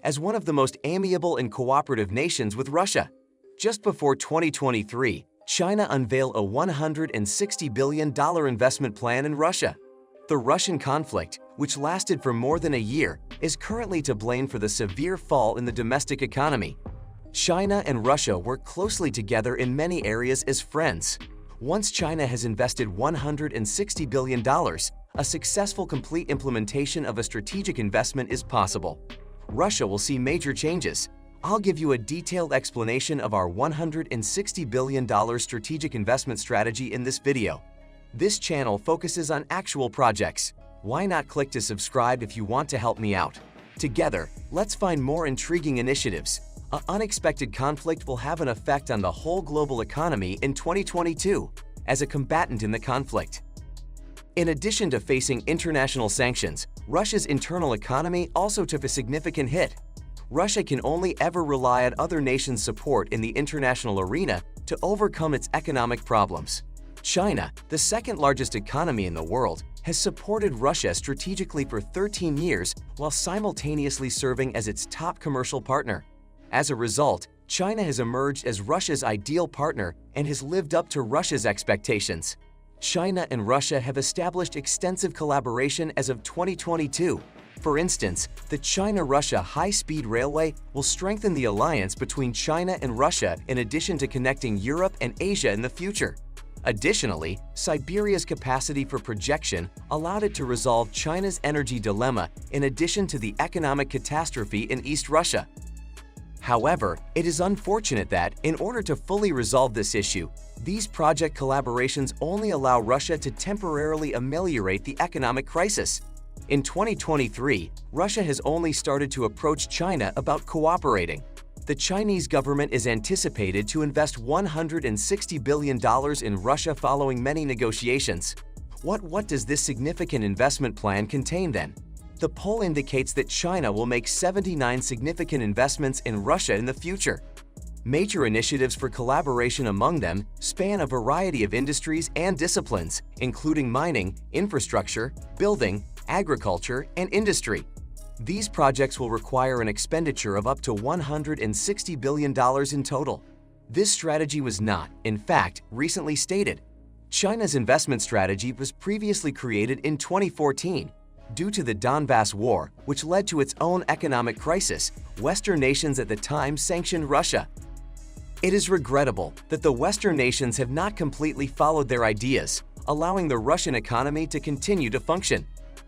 as one of the most amiable and cooperative nations with Russia. Just before 2023, China unveiled a $160 billion investment plan in Russia. The Russian conflict, which lasted for more than a year, is currently to blame for the severe fall in the domestic economy. China and Russia work closely together in many areas as friends. Once China has invested $160 billion, a successful complete implementation of a strategic investment is possible. Russia will see major changes. I'll give you a detailed explanation of our $160 billion strategic investment strategy in this video. This channel focuses on actual projects. Why not click to subscribe if you want to help me out? Together, let's find more intriguing initiatives. An unexpected conflict will have an effect on the whole global economy in 2022 as a combatant in the conflict. In addition to facing international sanctions, Russia's internal economy also took a significant hit. Russia can only ever rely on other nations' support in the international arena to overcome its economic problems. China, the second largest economy in the world, has supported Russia strategically for 13 years while simultaneously serving as its top commercial partner. As a result, China has emerged as Russia's ideal partner and has lived up to Russia's expectations. China and Russia have established extensive collaboration as of 2022. For instance, the China-Russia high-speed railway will strengthen the alliance between China and Russia in addition to connecting Europe and Asia in the future. Additionally, Siberia's capacity for projection allowed it to resolve China's energy dilemma in addition to the economic catastrophe in East Russia. However, it is unfortunate that, in order to fully resolve this issue, these project collaborations only allow Russia to temporarily ameliorate the economic crisis. In 2023, Russia has only started to approach China about cooperating. The Chinese government is anticipated to invest $160 billion in Russia following many negotiations. What does this significant investment plan contain then? The poll indicates that China will make 79 significant investments in Russia in the future. Major initiatives for collaboration among them span a variety of industries and disciplines, including mining, infrastructure, building, agriculture, and industry. These projects will require an expenditure of up to $160 billion in total. This strategy was not, in fact, recently stated. China's investment strategy was previously created in 2014. Due to the Donbass War, which led to its own economic crisis, Western nations at the time sanctioned Russia. It is regrettable that the Western nations have not completely followed their ideas, allowing the Russian economy to continue to function.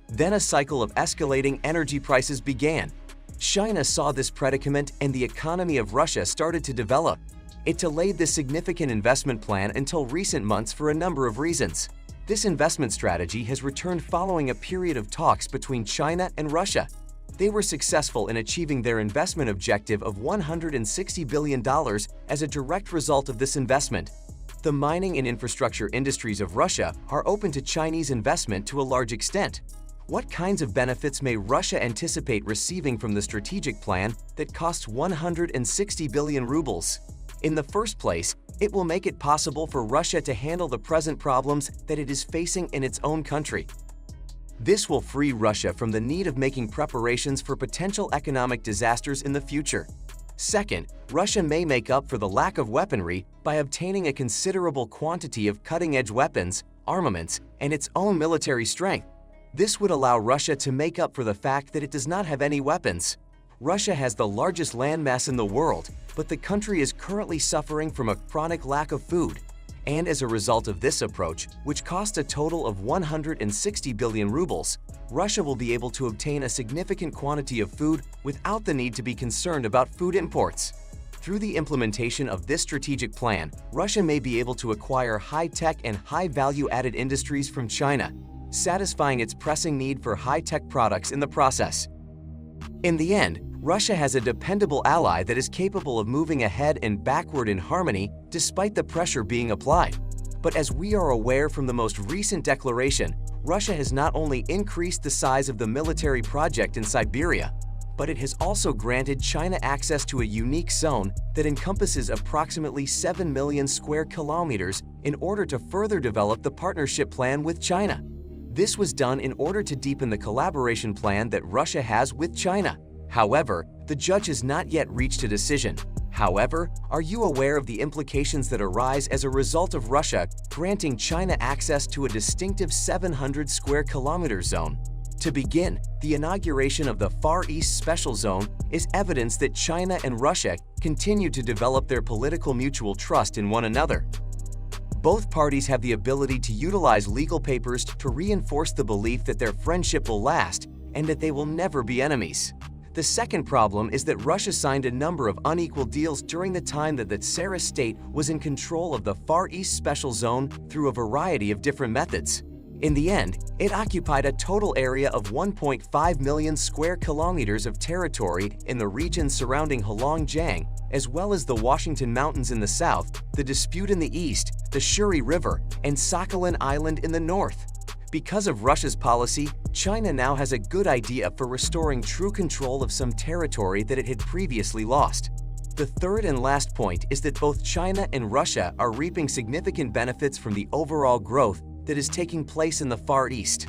Then a cycle of escalating energy prices began. China saw this predicament and the economy of Russia started to develop. It delayed this significant investment plan until recent months for a number of reasons. This investment strategy has returned following a period of talks between China and Russia. They were successful in achieving their investment objective of $160 billion as a direct result of this investment. The mining and infrastructure industries of Russia are open to Chinese investment to a large extent. What kinds of benefits may Russia anticipate receiving from the strategic plan that costs 160 billion rubles? In the first place, it will make it possible for Russia to handle the present problems that it is facing in its own country. This will free Russia from the need of making preparations for potential economic disasters in the future. Second, Russia may make up for the lack of weaponry by obtaining a considerable quantity of cutting-edge weapons, armaments, and its own military strength. This would allow Russia to make up for the fact that it does not have any weapons. Russia has the largest landmass in the world, but the country is currently suffering from a chronic lack of food. And as a result of this approach, which costs a total of 160 billion rubles, Russia will be able to obtain a significant quantity of food without the need to be concerned about food imports. Through the implementation of this strategic plan, Russia may be able to acquire high-tech and high-value-added industries from China, satisfying its pressing need for high-tech products in the process. In the end, Russia has a dependable ally that is capable of moving ahead and backward in harmony despite the pressure being applied. But as we are aware from the most recent declaration, Russia has not only increased the size of the military project in Siberia, but it has also granted China access to a unique zone that encompasses approximately 7 million square kilometers in order to further develop the partnership plan with China. This was done in order to deepen the collaboration plan that Russia has with China. However, The judge has not yet reached a decision. However, are you aware of the implications that arise as a result of Russia granting China access to a distinctive 700 square kilometer zone? To begin, the inauguration of the Far East Special Zone is evidence that China and Russia continue to develop their political mutual trust in one another. Both parties have the ability to utilize legal papers to reinforce the belief that their friendship will last and that they will never be enemies. The second problem is that Russia signed a number of unequal deals during the time that the Tsarist state was in control of the Far East Special Zone through a variety of different methods. In the end, it occupied a total area of 1.5 million square kilometers of territory in the region surrounding Heilongjiang, as well as the Washington Mountains in the south, the Dispute in the east, the Shuri River, and Sakhalin Island in the north. Because of Russia's policy, China now has a good idea for restoring true control of some territory that it had previously lost. The third and last point is that both China and Russia are reaping significant benefits from the overall growth that is taking place in the Far East.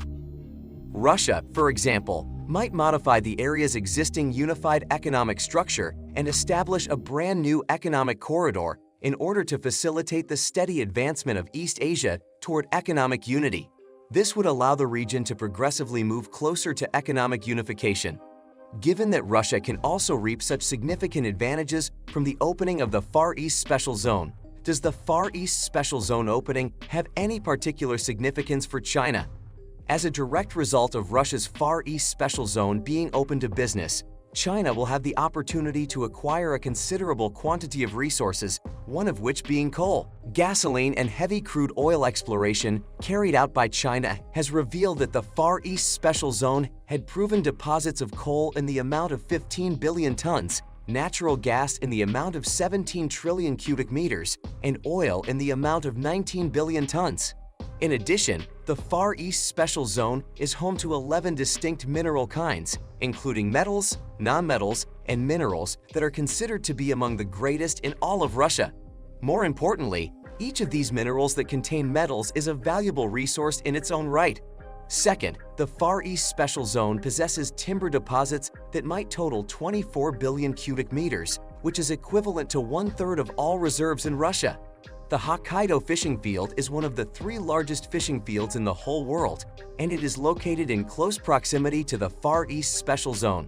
Russia, for example, might modify the area's existing unified economic structure and establish a brand new economic corridor in order to facilitate the steady advancement of East Asia toward economic unity. This would allow the region to progressively move closer to economic unification. Given that Russia can also reap such significant advantages from the opening of the Far East Special Zone, does the Far East Special Zone opening have any particular significance for China? As a direct result of Russia's Far East Special Zone being open to business, China will have the opportunity to acquire a considerable quantity of resources, one of which being coal. Gasoline and heavy crude oil exploration carried out by China has revealed that the Far East Special Zone had proven deposits of coal in the amount of 15 billion tons, natural gas in the amount of 17 trillion cubic meters, and oil in the amount of 19 billion tons. In addition, the Far East Special Zone is home to 11 distinct mineral kinds, including metals, nonmetals, and minerals that are considered to be among the greatest in all of Russia. More importantly, each of these minerals that contain metals is a valuable resource in its own right. Second, the Far East Special Zone possesses timber deposits that might total 24 billion cubic meters, which is equivalent to 1/3 of all reserves in Russia. The Hokkaido fishing field is one of the 3 largest fishing fields in the whole world, and it is located in close proximity to the Far East Special Zone.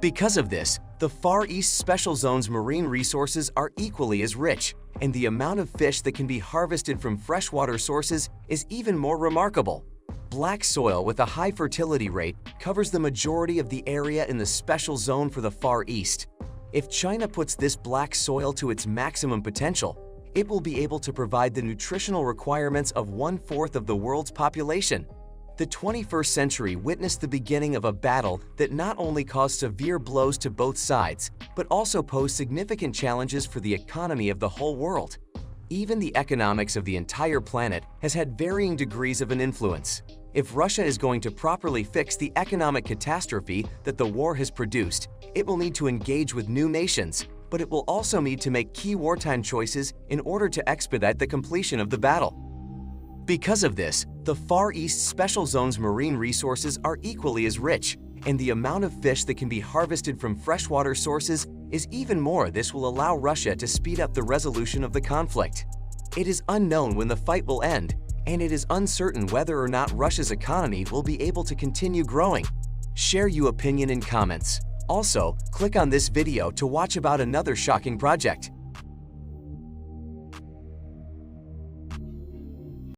Because of this, the Far East Special Zone's marine resources are equally as rich, and the amount of fish that can be harvested from freshwater sources is even more remarkable. Black soil with a high fertility rate covers the majority of the area in the Special Zone for the Far East. If China puts this black soil to its maximum potential, it will be able to provide the nutritional requirements of 1/4 of the world's population. The 21st century witnessed the beginning of a battle that not only caused severe blows to both sides, but also posed significant challenges for the economy of the whole world. Even the economics of the entire planet has had varying degrees of an influence. If Russia is going to properly fix the economic catastrophe that the war has produced, it will need to engage with new nations, but it will also need to make key wartime choices in order to expedite the completion of the battle. Because of this, the Far East Special Zone's marine resources are equally as rich, and the amount of fish that can be harvested from freshwater sources is even more. This will allow Russia to speed up the resolution of the conflict. It is unknown when the fight will end, and it is uncertain whether or not Russia's economy will be able to continue growing. Share your opinion in comments. Also, click on this video to watch about another shocking project.